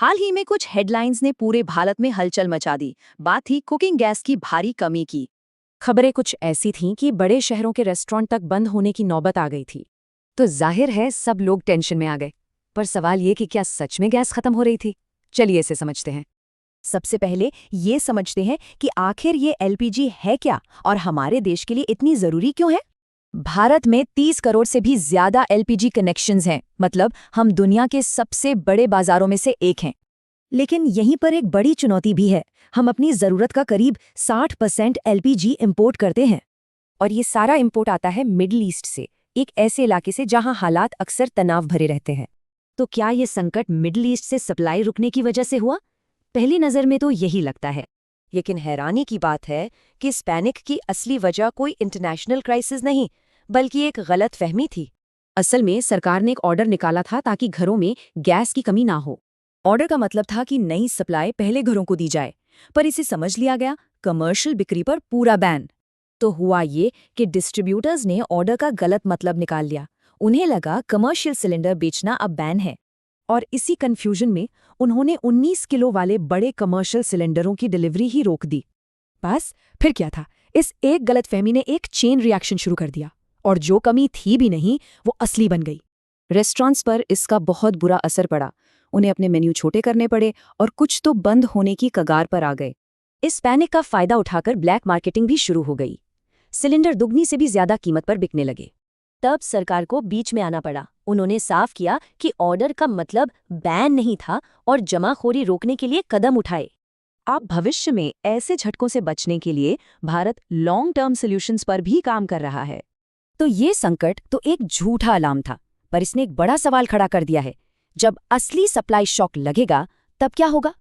हाल ही में कुछ हेडलाइंस ने पूरे भारत में हलचल मचा दी। बात थी कुकिंग गैस की भारी कमी की। खबरें कुछ ऐसी थीं कि बड़े शहरों के रेस्टोरेंट तक बंद होने की नौबत आ गई थी। तो जाहिर है सब लोग टेंशन में आ गए। पर सवाल ये कि क्या सच में गैस खत्म हो रही थी? चलिए इसे समझते हैं। सबसे पहले ये समझते हैं कि आखिर ये एलपीजी है क्या और हमारे देश के लिए इतनी जरूरी क्यों है। भारत में 30 करोड़ से भी ज्यादा एलपीजी कनेक्शंस हैं, मतलब हम दुनिया के सबसे बड़े बाजारों में से एक हैं। लेकिन यहीं पर एक बड़ी चुनौती भी है। हम अपनी जरूरत का करीब 60% एलपीजी इंपोर्ट करते हैं। और ये सारा इंपोर्ट आता है मिडिल ईस्ट से, एक ऐसे इलाके से जहां हालात अक्सर तनाव भरे रहते हैं। तो क्या ये संकट मिडिल ईस्ट से सप्लाई रुकने की वजह से हुआ? पहली नज़र में तो यही लगता है। लेकिन हैरानी की बात है कि इस पैनिक की असली वजह कोई इंटरनेशनल क्राइसिस नहीं, बल्कि एक गलत फहमी थी। असल में सरकार ने एक ऑर्डर निकाला था ताकि घरों में गैस की कमी ना हो। ऑर्डर का मतलब था कि नई सप्लाई पहले घरों को दी जाए, पर इसे समझ लिया गया कमर्शियल बिक्री पर पूरा बैन। तो हुआ ये कि डिस्ट्रीब्यूटर्स ने ऑर्डर का गलत मतलब निकाल लिया। उन्हें लगा कमर्शियल सिलेंडर बेचना अब बैन है। और इसी कंफ्यूजन में उन्होंने 19 किलो वाले बड़े कमर्शियल सिलेंडरों की डिलीवरी ही रोक दी। बस फिर क्या था, इस एक गलतफहमी ने एक चेन रिएक्शन शुरू कर दिया, और जो कमी थी भी नहीं वो असली बन गई। रेस्टोरेंट्स पर इसका बहुत बुरा असर पड़ा। उन्हें अपने मेन्यू छोटे करने पड़े और कुछ तो बंद होने की कगार पर आ गए। इस पैनिक का फायदा उठाकर ब्लैक मार्केटिंग भी शुरू हो गई। सिलेंडर दुगनी से भी ज्यादा कीमत पर बिकने लगे। तब सरकार को बीच में आना पड़ा। उन्होंने साफ किया कि ऑर्डर का मतलब बैन नहीं था और जमाखोरी रोकने के लिए कदम उठाए। अब भविष्य में ऐसे झटकों से बचने के लिए भारत लॉन्ग टर्म सॉल्यूशंस पर भी काम कर रहा है। तो ये संकट तो एक झूठा अलार्म था, पर इसने एक बड़ा सवाल खड़ा कर दिया है। जब असली सप्लाई शॉक लगेगा तब क्या होगा?